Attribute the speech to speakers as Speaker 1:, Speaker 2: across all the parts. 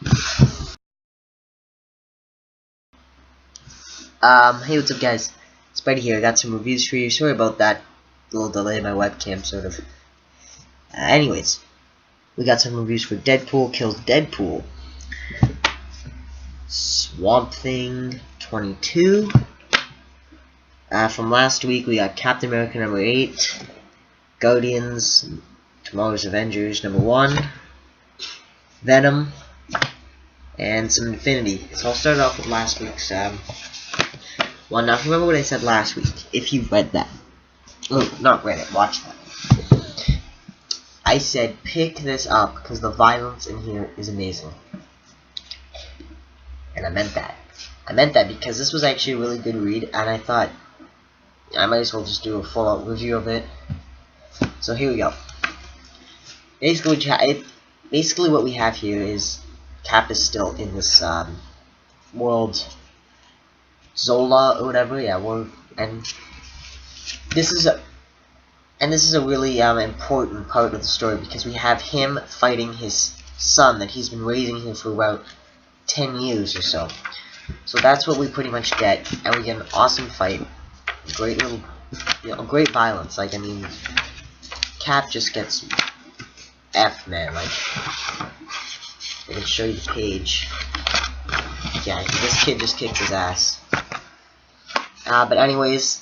Speaker 1: Hey, what's up, guys? Spidey here. I got some reviews for you. Sorry about that little delay in my webcam, sort of. Anyways, we got some reviews for Deadpool Kills Deadpool, Swamp Thing 22. From last week, we got Captain America number 8, Guardians, Tomorrow's Avengers number 1, Venom, and some Infinity. So I'll start off with last week's well, now remember what I said last week, if you read that. Oh, not read it, watch that. I said pick this up because the violence in here is amazing. And I meant that. I meant that because this was actually a really good read, and I thought I might as well just do a full-out review of it. So here we go. Basically what we have here is Cap is still in this world Zola or whatever, yeah, and this is a really important part of the story because we have him fighting his son that he's been raising here for about 10 years or so. So that's what we pretty much get, and we get an awesome fight, great little, great violence. Like, I mean, Cap just gets F, man. Like, I can show you the page. Yeah, this kid just kicked his ass. But anyways,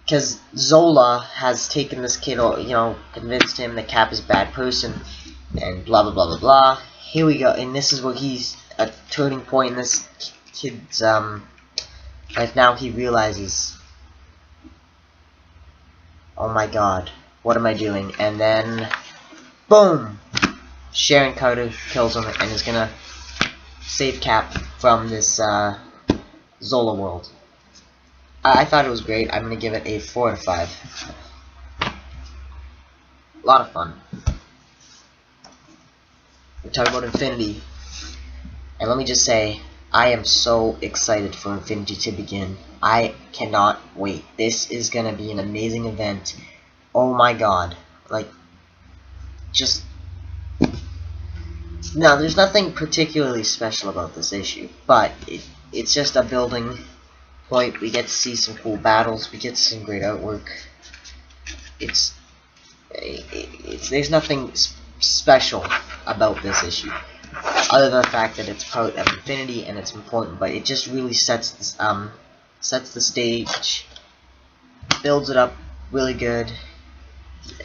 Speaker 1: because Zola has taken this kid, convinced him that Cap is a bad person, and blah blah blah blah blah. Here we go, and this is where he's a turning point in this kid's life. Now he realizes, oh my god, what am I doing? And then, boom! Sharon Carter kills him and is gonna save Cap from this Zola world. I thought it was great. I'm gonna give it a 4 out of 5. A lot of fun. We're talking about Infinity, and let me just say, I am so excited for Infinity to begin. I cannot wait. This is gonna be an amazing event. Oh my god. Like, just... Now, there's nothing particularly special about this issue, but it's just a building point. We get to see some cool battles. We get to see some great artwork. There's nothing special about this issue, other than the fact that it's part of Infinity and it's important. But it just really sets the stage, builds it up really good.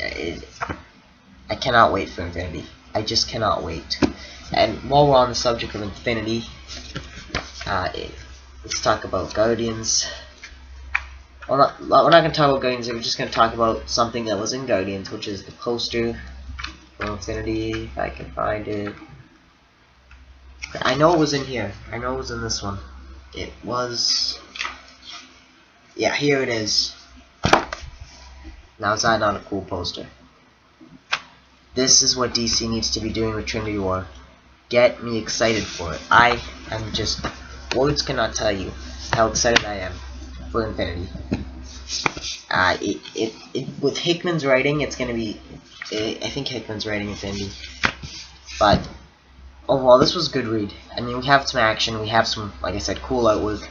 Speaker 1: I cannot wait for Infinity. I just cannot wait. And while we're on the subject of Infinity, let's talk about Guardians. We're not going to talk about Guardians, we're just going to talk about something that was in Guardians, which is the poster for Infinity, if I can find it. I know it was in here. I know it was in this one. It was... Yeah, here it is. Now, is that not a cool poster? This is what DC needs to be doing with Trinity War. Get me excited for it. I am just... Words cannot tell you how excited I am for Infinity. With Hickman's writing, it's going to be... I think Hickman's writing Infinity. But, overall, this was a good read. I mean, we have some action. We have some, like I said, cool artwork.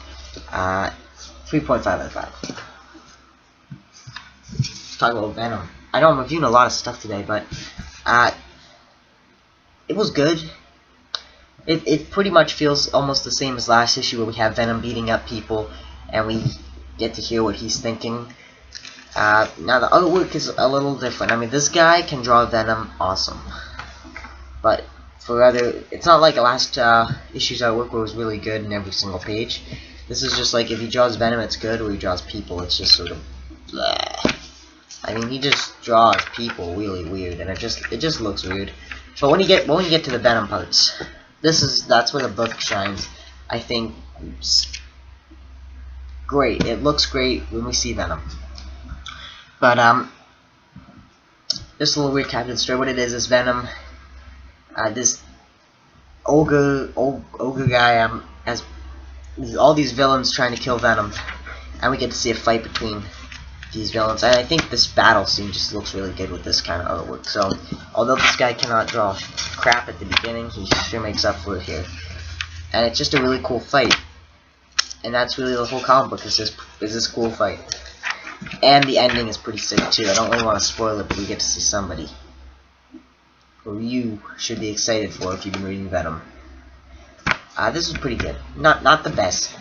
Speaker 1: 3.5 out of 5. Let's talk about Venom. I know I'm reviewing a lot of stuff today, but... it was good. It pretty much feels almost the same as last issue, where we have Venom beating up people and we get to hear what he's thinking. Now the artwork is a little different. I mean, this guy can draw Venom awesome, but it's not like the last issue's artwork where it was really good in every single page. This is just like, if he draws Venom it's good, or he draws people it's just sort of blah. I mean, he just draws people really weird, and it just looks weird. But when you get to the Venom parts, that's where the book shines. I think it's great. It looks great when we see Venom. But just a little recap of the story. What it is Venom, this ogre guy has all these villains trying to kill Venom, and we get to see a fight between these villains. And I think this battle scene just looks really good with this kind of artwork. So, although this guy cannot draw crap at the beginning, he sure makes up for it here. And it's just a really cool fight. And that's really the whole comic book, is this cool fight. And the ending is pretty sick too. I don't really want to spoil it, but we get to see somebody who you should be excited for if you've been reading Venom. This was pretty good. Not the best,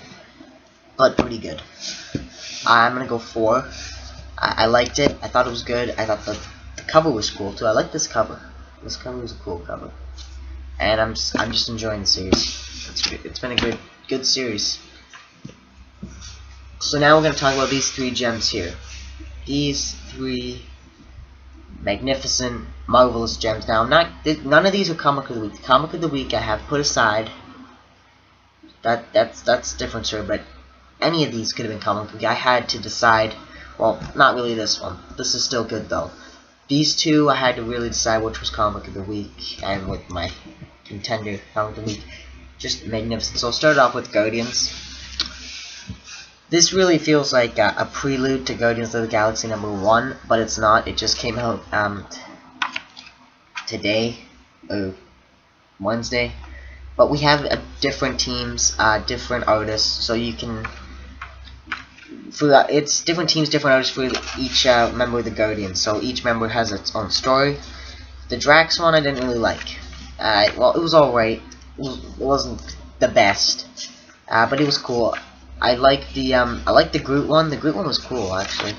Speaker 1: but pretty good. I'm gonna go 4. I liked it. I thought it was good. I thought the cover was cool too. I like this cover. This cover was a cool cover. And I'm just enjoying the series. It's been a good series. So now we're gonna talk about these 3 gems here. These 3 magnificent, marvelous gems. Now, none of these are comic of the week. The comic of the week I have put aside. That's different, sir. But any of these could have been comic of the week. I had to decide. Well, not really this one. This is still good though. These 2, I had to really decide which was comic of the week, and with my contender comic of the week, just magnificent. So I'll start off with Guardians. This really feels like a prelude to Guardians of the Galaxy #1, but it's not. It just came out today, or Wednesday. But we have different teams, different artists, so you can. It's different teams, different artists for each member of the Guardians. So each member has its own story. The Drax one I didn't really like. Well, it was alright. It wasn't the best, but it was cool. I like the Groot one. The Groot one was cool, actually.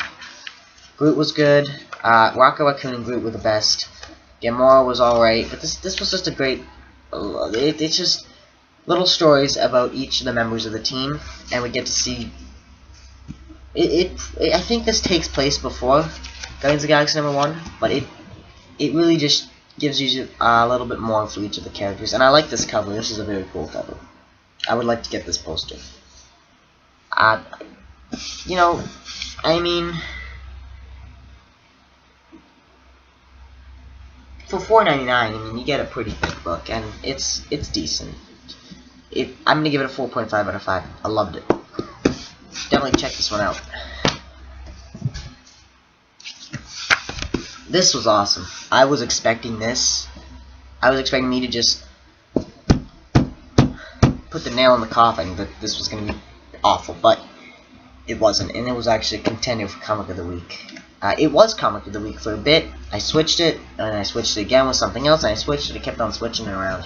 Speaker 1: Groot was good. Rocket Raccoon and Groot were the best. Gamora was alright, but this was just a great. It's just little stories about each of the members of the team, and we get to see. I think this takes place before Guardians of the Galaxy #1, but it really just gives you a little bit more for each of the characters, and I like this cover. This is a very cool cover. I would like to get this poster. You know, I mean, for $4.99, I mean, you get a pretty thick book, and it's decent. I'm gonna give it a 4.5 out of 5. I loved it. Definitely check this one out. This was awesome. I was expecting this. I was expecting me to just put the nail in the coffin that this was gonna be awful, but it wasn't, and it was actually a contender for comic of the week. It was comic of the week for a bit. I switched it, and I switched it again with something else, and I switched it. I kept on switching it around.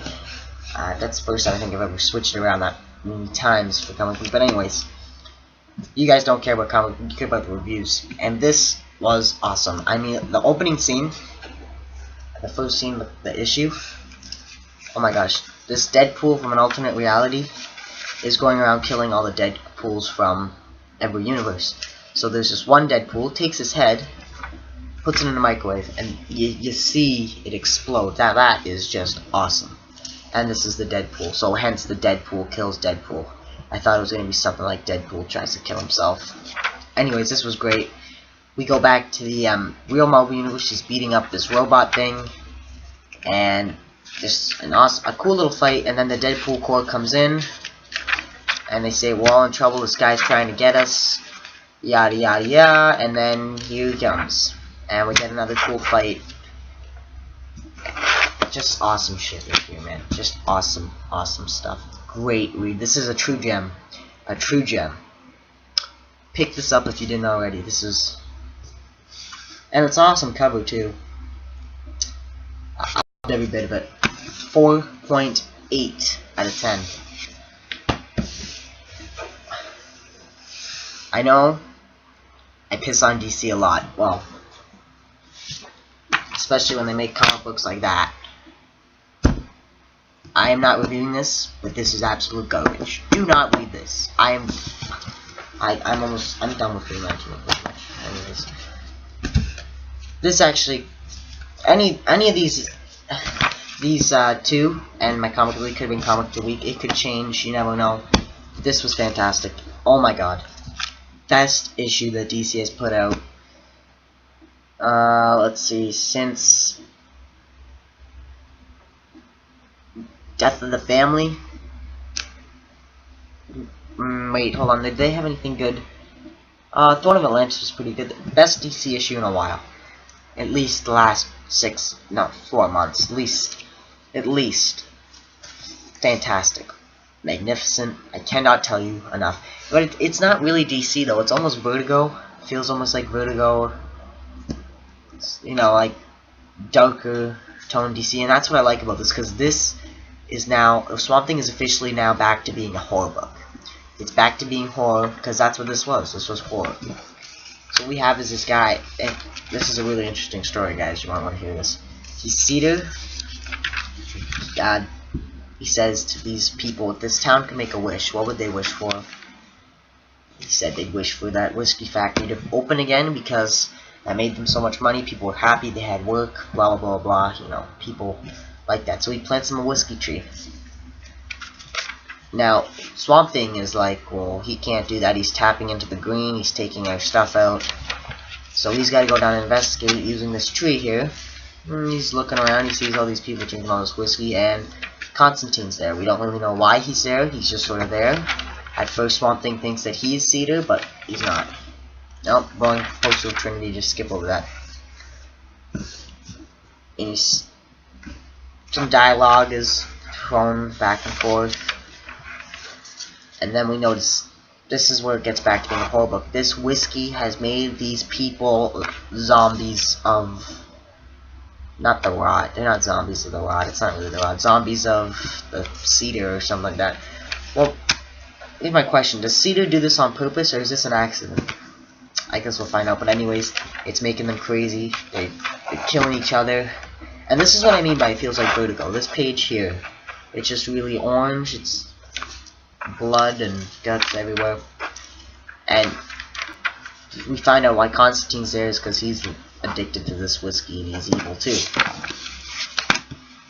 Speaker 1: That's the first time I think I've ever switched it around that many times for comic book. But anyways, you guys don't care about comic, you care about the reviews, and this was awesome. I mean, the opening scene, the first scene with the issue. Oh my gosh, this Deadpool from an alternate reality is going around killing all the Deadpools from every universe. So there's this one Deadpool, takes his head, puts it in the microwave, and you see it explode. That is just awesome. And this is the Deadpool, so hence the Deadpool Kills Deadpool. I thought it was going to be something like Deadpool tries to kill himself. Anyways, this was great. We go back to the real Marvel Universe. She's beating up this robot thing, and just a cool little fight, and then the Deadpool Corps comes in, and they say, we're all in trouble, this guy's trying to get us, yada yada yada, and then here he comes. And we get another cool fight. Just awesome shit right here, man. Just awesome, awesome stuff. Great read. This is a true gem. A true gem. Pick this up if you didn't already. This is... And it's an awesome cover, too. I loved every bit of it. 4.8 out of 10. I know I piss on DC a lot. Well, especially when they make comic books like that. I am not reviewing this, but this is absolute garbage. Do not read this. I'm done with freelancing pretty much. Anyways, this actually, any of these two, and my comic of the week could have been comic of the week. It could change. You never know. This was fantastic. Oh my god, best issue that DC has put out. Let's see, since Death of the Family. Wait, hold on. Did they have anything good? Throne of Atlantis was pretty good. Best DC issue in a while. At least the last 4 months. At least. Fantastic. Magnificent. I cannot tell you enough. But it's not really DC though. It's almost Vertigo. It feels almost like Vertigo. It's, you know, like darker tone DC, and that's what I like about this, because this is now, Swamp Thing is officially now back to being a horror book. It's back to being horror, because that's what this was. This was horror. So what we have is this guy, and this is a really interesting story, guys. You might want to hear this. He's Cedar. He says to these people, if this town could make a wish, what would they wish for? He said they'd wish for that whiskey factory to open again, because that made them so much money. People were happy, they had work, blah blah blah blah. You know, people like that. So he plants them a whiskey tree. Now, Swamp Thing is like, well, he can't do that. He's tapping into the green. He's taking our stuff out. So he's got to go down and investigate using this tree here. He's looking around. He sees all these people drinking all this whiskey, and Constantine's there. We don't really know why he's there. He's just sort of there. At first, Swamp Thing thinks that he's Cedar, but he's not. Nope, wrong postal trinity. Just skip over that. And some dialogue is thrown back and forth. And then we notice, this is where it gets back to being a horror book. This whiskey has made these people zombies of, not the rot. They're not zombies of the rot. It's not really the rot. Zombies of the Cedar or something like that. Well, here's my question. Does Cedar do this on purpose, or is this an accident? I guess we'll find out. But anyways, it's making them crazy. They're killing each other. And this is what I mean by it feels like Vertigo. This page here, it's just really orange. It's blood and guts everywhere. And we find out why Constantine's there is because he's addicted to this whiskey and he's evil too.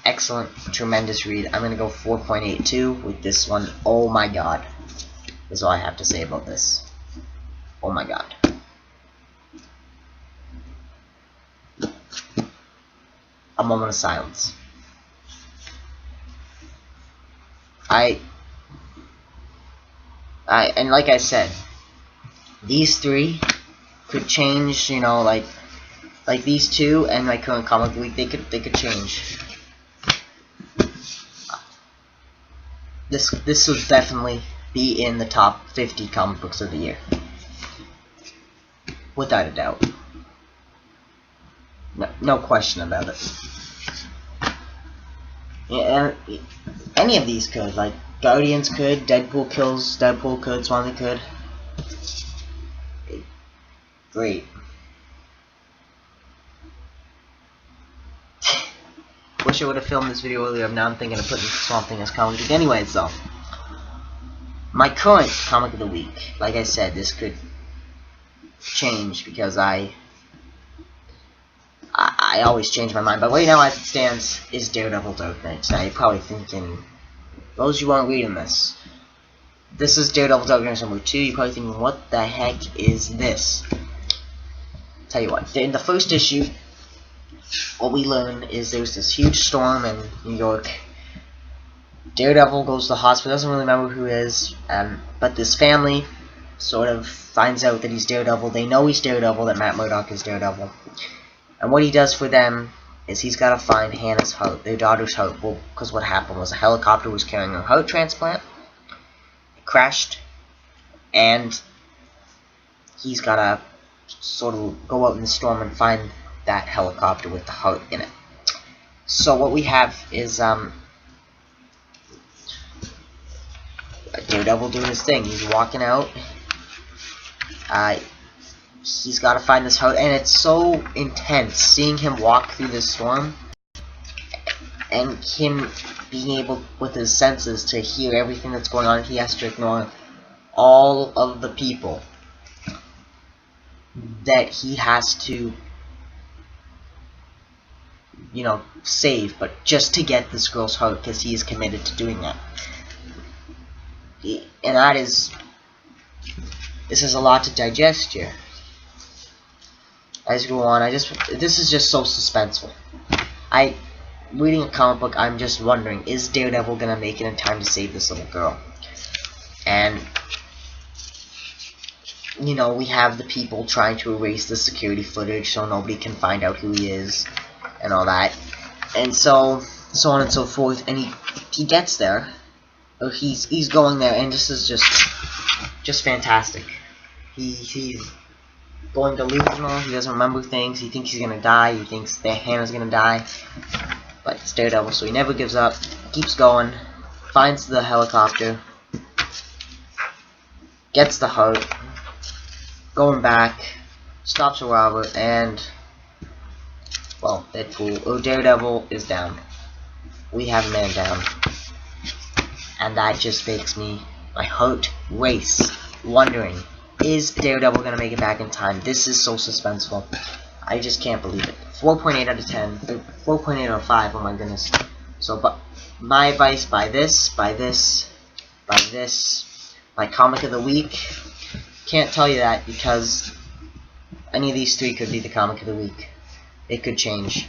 Speaker 1: Excellent, tremendous read. I'm gonna go 4.82 with this one. Oh my god. Is all I have to say about this. Oh my god. A moment of silence. And like I said, these three could change, you know, like these two and my current comic week, they could change. This would definitely be in the top 50 comic books of the year, without a doubt. No question about it. Yeah, any of these could, like Guardians could, Deadpool Kills Deadpool could, Swamp Thing could. Great. Wish I would have filmed this video earlier. Now I'm thinking of putting Swamp Thing as comic of the week. Anyways, though, my current comic of the week, like I said, this could change because I always change my mind, but right now as it stands is Daredevil Dark. Now you're probably thinking, those who aren't reading this is Daredevil Dark number 2, you're probably thinking, what the heck is this? Tell you what, in the first issue, what we learn is there's this huge storm in New York. Daredevil goes to the hospital, doesn't really remember who he is, but this family sort of finds out that he's Daredevil. They know he's Daredevil, that Matt Murdock is Daredevil. And what he does for them is he's got to find Hannah's heart, their daughter's heart. Well, because what happened was a helicopter was carrying her heart transplant. It crashed. And he's got to sort of go out in the storm and find that helicopter with the heart in it. So what we have is Daredevil doing his thing. He's walking out. He's got to find this heart, and it's so intense seeing him walk through this storm and him being able with his senses to hear everything that's going on. He has to ignore all of the people that he has to, you know, save, but just to get this girl's heart, because he is committed to doing that. And that is, this is a lot to digest here. As you go on, this is just so suspenseful. Reading a comic book, I'm just wondering, is Daredevil gonna make it in time to save this little girl? And you know, we have the people trying to erase the security footage so nobody can find out who he is and all that, and so on and so forth. And he gets there, or he's going there, and this is just fantastic. He's going delusional. He doesn't remember things. He thinks he's gonna die. He thinks that Hannah's gonna die, but it's Daredevil, so he never gives up. Keeps going. Finds the helicopter. Gets the hurt. Going back. Stops a robber, and well, Daredevil is down. We have a man down, and that just makes my heart race, wondering, is Daredevil gonna make it back in time? This is so suspenseful. I just can't believe it. 4.8 out of 10. 4.8 out of 5. Oh my goodness. So, but my advice: buy this, buy this, buy this. My comic of the week. Can't tell you that because any of these three could be the comic of the week. It could change.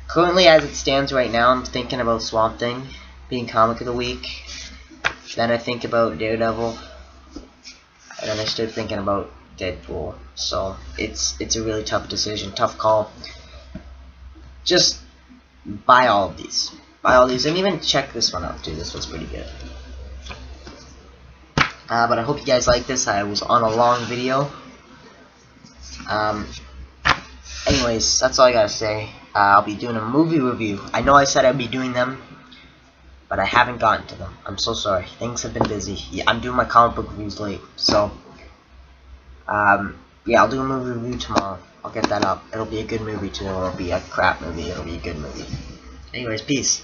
Speaker 1: Currently, as it stands right now, I'm thinking about Swamp Thing being comic of the week. Then I think about Daredevil. And then I started thinking about Deadpool. So it's a really tough decision, tough call. Just buy all of these. Buy all these, and even check this one out too. This one's pretty good. But I hope you guys like this. I was on a long video. Anyways, that's all I gotta say. I'll be doing a movie review. I know I said I'd be doing them, but I haven't gotten to them. I'm so sorry. Things have been busy. Yeah, I'm doing my comic book reviews late. So, yeah, I'll do a movie review tomorrow. I'll get that up. It'll be a good movie too. It'll be a crap movie. It'll be a good movie. Anyways, peace.